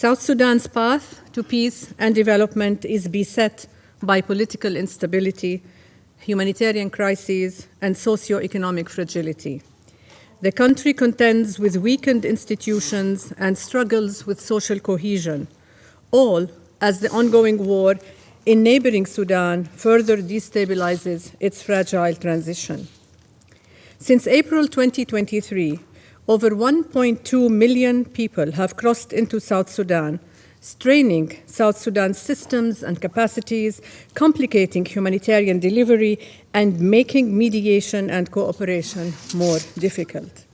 South Sudan's path to peace and development is beset by political instability, humanitarian crises, and socio-economic fragility. The country contends with weakened institutions and struggles with social cohesion, all as the ongoing war in neighboring Sudan further destabilizes its fragile transition. Since April 2023, over 1.2 million people have crossed into South Sudan, straining South Sudan's systems and capacities, complicating humanitarian delivery, and making mediation and cooperation more difficult.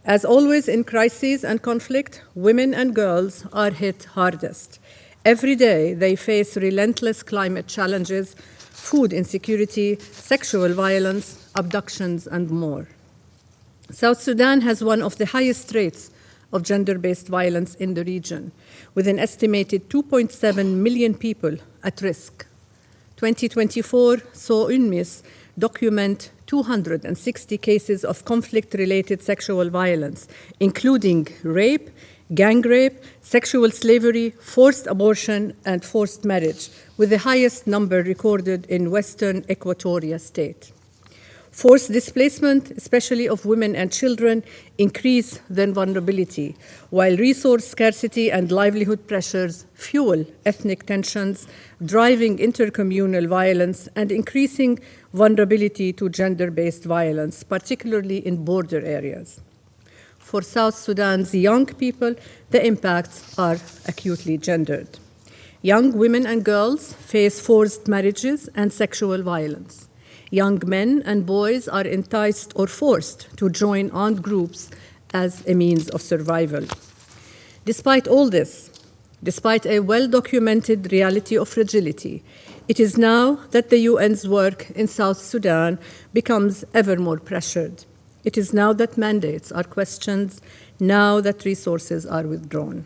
As always in crises and conflict, women and girls are hit hardest. Every day they face relentless climate challenges, food insecurity, sexual violence, abductions, and more. South Sudan has one of the highest rates of gender-based violence in the region, with an estimated 2.7 million people at risk. 2024 saw UNMISS document 260 cases of conflict-related sexual violence, including rape, gang rape, sexual slavery, forced abortion, and forced marriage, with the highest number recorded in Western Equatoria State. Forced displacement, especially of women and children, increase their vulnerability, while resource scarcity and livelihood pressures fuel ethnic tensions, driving intercommunal violence and increasing vulnerability to gender-based violence, particularly in border areas. For South Sudan's young people, the impacts are acutely gendered. Young women and girls face forced marriages and sexual violence. Young men and boys are enticed or forced to join armed groups as a means of survival. Despite all this, despite a well-documented reality of fragility, it is now that the UN's work in South Sudan becomes ever more pressured. It is now that mandates are questioned, now that resources are withdrawn.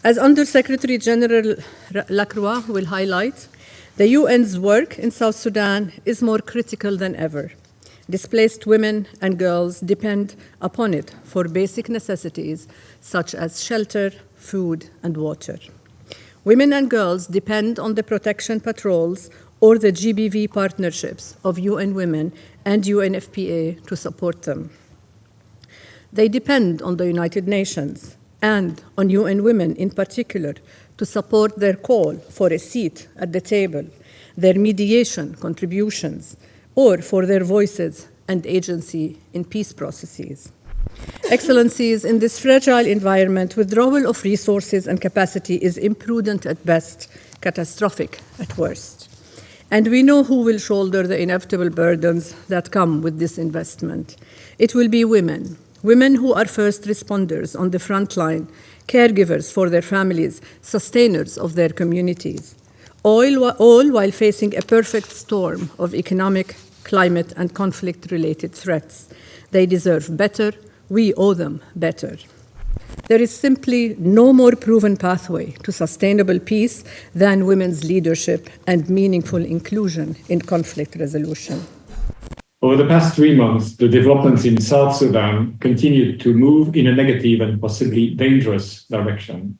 As Under-Secretary General Lacroix will highlight, the UN's work in South Sudan is more critical than ever. Displaced women and girls depend upon it for basic necessities such as shelter, food, and water. Women and girls depend on the protection patrols or the GBV partnerships of UN Women and UNFPA to support them. They depend on the United Nations and on UN Women in particular to support their call for a seat at the table, their mediation contributions, or for their voices and agency in peace processes. Excellencies, in this fragile environment, withdrawal of resources and capacity is imprudent at best, catastrophic at worst. And we know who will shoulder the inevitable burdens that come with this investment. It will be women, women who are first responders on the front line, caregivers for their families, sustainers of their communities, all while facing a perfect storm of economic, climate, and conflict-related threats. They deserve better. We owe them better. There is simply no more proven pathway to sustainable peace than women's leadership and meaningful inclusion in conflict resolution. Over the past 3 months, the developments in South Sudan continued to move in a negative and possibly dangerous direction.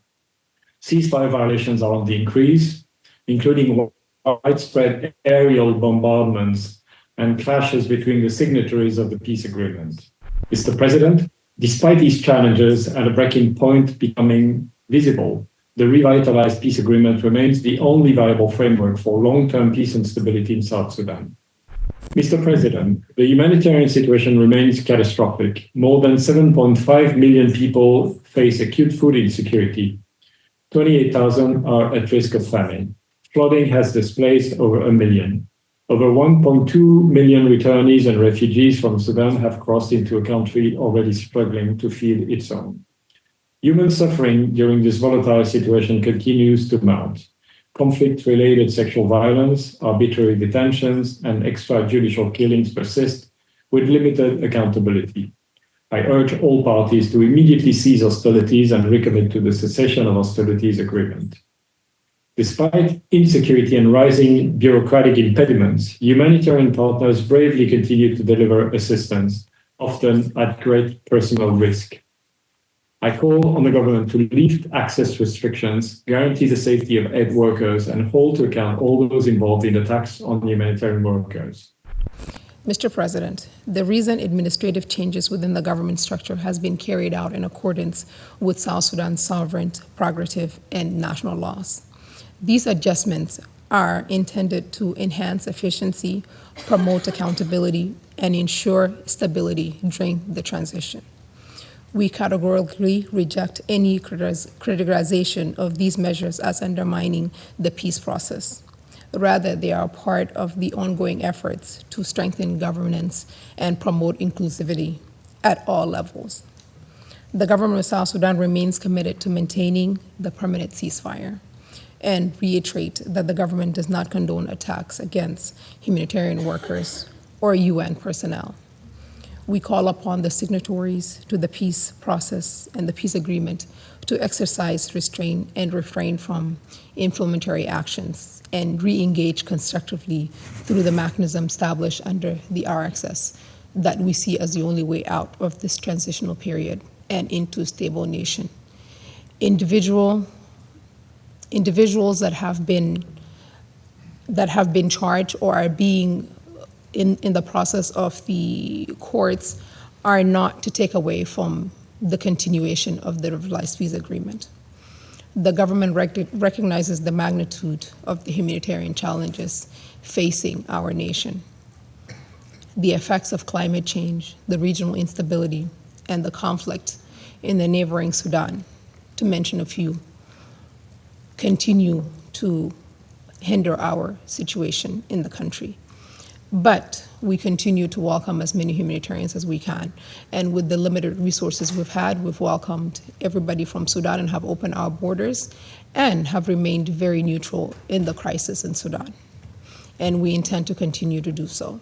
Ceasefire violations are on the increase, including widespread aerial bombardments and clashes between the signatories of the peace agreement. Mr. President, despite these challenges and a breaking point becoming visible, the revitalized peace agreement remains the only viable framework for long-term peace and stability in South Sudan. Mr. President, the humanitarian situation remains catastrophic. More than 7.5 million people face acute food insecurity. 28,000 are at risk of famine. Flooding has displaced over 1 million. Over 1.2 million returnees and refugees from Sudan have crossed into a country already struggling to feed its own. Human suffering during this volatile situation continues to mount. Conflict-related sexual violence, arbitrary detentions, and extrajudicial killings persist with limited accountability. I urge all parties to immediately cease hostilities and recommit to the cessation of hostilities agreement. Despite insecurity and rising bureaucratic impediments, humanitarian partners bravely continue to deliver assistance, often at great personal risk. I call on the government to lift access restrictions, guarantee the safety of aid workers, and hold to account all those involved in attacks on humanitarian workers. Mr. President, the recent administrative changes within the government structure has been carried out in accordance with South Sudan's sovereign, prerogative, and national laws. These adjustments are intended to enhance efficiency, promote accountability, and ensure stability during the transition. We categorically reject any criticization of these measures as undermining the peace process. Rather, they are part of the ongoing efforts to strengthen governance and promote inclusivity at all levels. The government of South Sudan remains committed to maintaining the permanent ceasefire and reiterate that the government does not condone attacks against humanitarian workers or UN personnel. We call upon the signatories to the peace process and the peace agreement to exercise restraint and refrain from inflammatory actions and re-engage constructively through the mechanism established under the RXS that we see as the only way out of this transitional period and into a stable nation. Individuals that have been charged or are being in the process of the courts are not to take away from the continuation of the revised peace agreement. The government recognizes the magnitude of the humanitarian challenges facing our nation. The effects of climate change, the regional instability, and the conflict in the neighboring Sudan, to mention a few, continue to hinder our situation in the country. But we continue to welcome as many humanitarians as we can. And with the limited resources we've had, we've welcomed everybody from Sudan and have opened our borders and have remained very neutral in the crisis in Sudan. And we intend to continue to do so.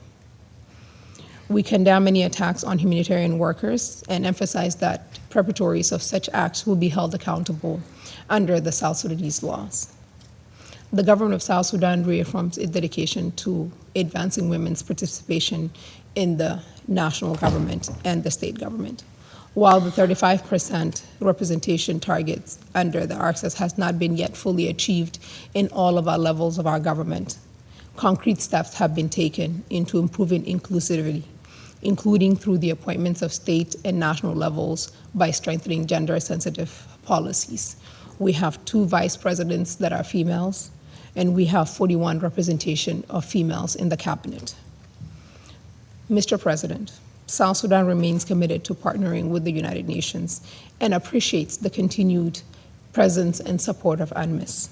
We condemn any attacks on humanitarian workers and emphasize that perpetrators of such acts will be held accountable under the South Sudanese laws. The government of South Sudan reaffirms its dedication to advancing women's participation in the national government and the state government. While the 35% representation targets under the RXS has not been yet fully achieved in all of our levels of our government, concrete steps have been taken into improving inclusivity, including through the appointments of state and national levels by strengthening gender-sensitive policies. We have 2 vice presidents that are females, and we have 41 representation of females in the cabinet. Mr. President, South Sudan remains committed to partnering with the United Nations and appreciates the continued presence and support of UNMISS.